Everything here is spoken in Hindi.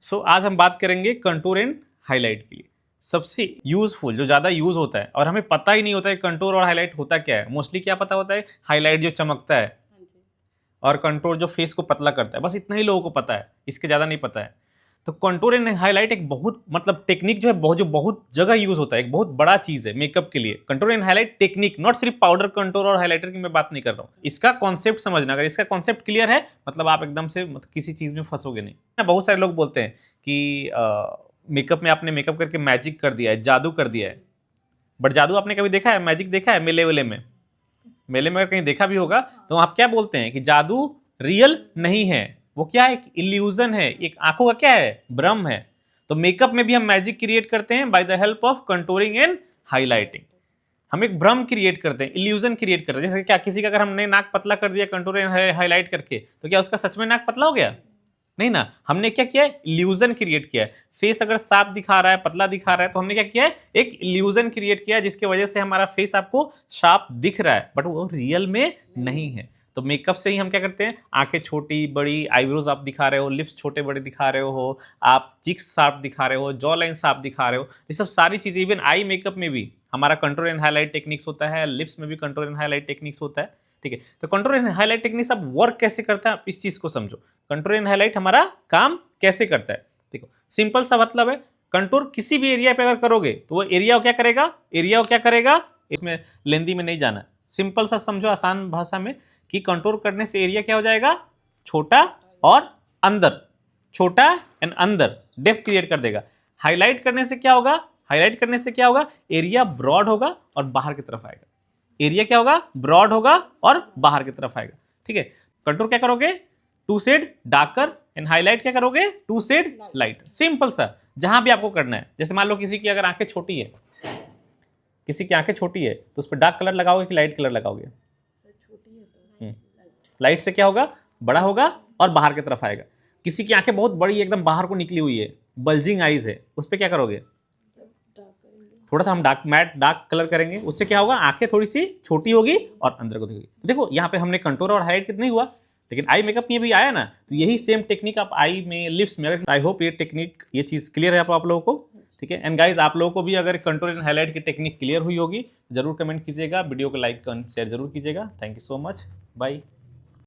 सो आज हम बात करेंगे कंटूर एंड हाईलाइट के लिए। सबसे यूजफुल जो ज़्यादा यूज होता है और हमें पता ही नहीं होता है कंटूर और हाईलाइट होता क्या है। मोस्टली क्या पता होता है, हाईलाइट जो चमकता है और कंटूर जो फेस को पतला करता है, बस इतना ही लोगों को पता है, इसके ज़्यादा नहीं पता है। तो कंटूर एंड हाईलाइट एक बहुत टेक्निक जो है बहुत जगह यूज होता है, एक बहुत बड़ा चीज है मेकअप के लिए। Contour and highlight technique, not सिर्फ पाउडर कंटूर और हाईलाइटर की मैं बात नहीं कर रहा हूँ। इसका कॉन्सेप्ट समझना, अगर इसका कॉन्सेप्ट क्लियर है मतलब आप एकदम से किसी चीज में फंसोगे नहीं। बहुत सारे लोग बोलते हैं कि मेकअप में आपने मेकअप करके मैजिक कर दिया है, जादू कर दिया है। बट जादू आपने कभी देखा है, मैजिक देखा है मेले वेले में? मेले में अगर कहीं देखा भी होगा तो आप क्या बोलते हैं कि जादू रियल नहीं है, वो क्या है, एक इल्यूजन है, एक आंखों का क्या है, भ्रम है। तो मेकअप में भी हम मैजिक क्रिएट करते हैं by the help of contouring and highlighting. हम एक भ्रम क्रिएट करते हैं, इल्यूजन क्रिएट करते हैं। जैसे क्या किसी का अगर हमने नाक पतला कर दिया कंटूर एंड हाईलाइट करके, तो क्या उसका सच में नाक पतला हो गया? नहीं ना। हमने क्या किया है, इल्यूजन क्रिएट किया है। फेस अगर साफ दिखा रहा है, पतला दिखा रहा है, तो हमने क्या किया है, एक इल्यूजन क्रिएट किया है जिसकी वजह से हमारा फेस आपको शार्प दिख रहा है, बट वो रियल में नहीं है। तो मेकअप से ही हम क्या करते हैं, आंखें छोटी बड़ी, आईब्रोज आप दिखा रहे हो, लिप्स छोटे बड़े दिखा रहे हो, आप चिक्स साफ दिखा रहे हो, जॉ लाइन साफ दिखा रहे हो, ये सब सारी चीजें। इवन आई मेकअप में भी हमारा कंटूर एंड हाईलाइट टेक्निक्स होता है, लिप्स में भी कंटूर एंड हाईलाइट टेक्निक्स होता है। ठीक है, तो कंटूर एंड हाईलाइट टेक्निक्स अब वर्क कैसे करता है, आप इस चीज को समझो। कंटूर एंड हाईलाइट हमारा काम कैसे करता है, देखो सिंपल सा मतलब है। कंटूर किसी भी एरिया पे अगर करोगे तो वो एरिया क्या करेगा, इसमें लेंदी में नहीं जाना, सिंपल सा समझो आसान भाषा में कि कंटूर करने से एरिया क्या हो जाएगा, छोटा और अंदर, छोटा एंड अंदर डेप्थ क्रिएट कर देगा। हाईलाइट करने से क्या होगा, एरिया ब्रॉड होगा और बाहर की तरफ आएगा। एरिया क्या होगा, ब्रॉड होगा और बाहर की तरफ आएगा। ठीक है, कंटूर क्या करोगे, to shade darker, and highlight क्या करोगे, टू शेड लाइट। सिंपल सा, जहां भी आपको करना है। जैसे मान लो किसी की अगर आंखें छोटी है, तो उस पर डार्क कलर लगाओगे कि लाइट कलर लगाओगे? लाइट से क्या होगा, बड़ा होगा और बाहर की तरफ आएगा। किसी की आंखें बहुत बड़ी एकदम बाहर को निकली हुई है, बल्जिंग आईज है, उस पर क्या करोगे, थोड़ा सा हम डार्क कलर करेंगे, उससे क्या होगा, आंखें थोड़ी सी छोटी होगी और अंदर को दिखेगी। देखो यहाँ पे हमने कंटूर और हाईलाइट कितना ही हुआ, लेकिन आई मेकअप में भी आया ना। तो यही सेम टेक्निक आप आई में, लिप्स में, आई होप ये टेक्निक, ये चीज क्लियर है आप लोगों को। ठीक है, एंड गाइज आप लोगों को भी अगर कंटूर एंड हाईलाइट की टेक्निक क्लियर हुई होगी, जरूर कमेंट कीजिएगा, वीडियो को लाइक शेयर जरूर कीजिएगा। Thank you so much, bye.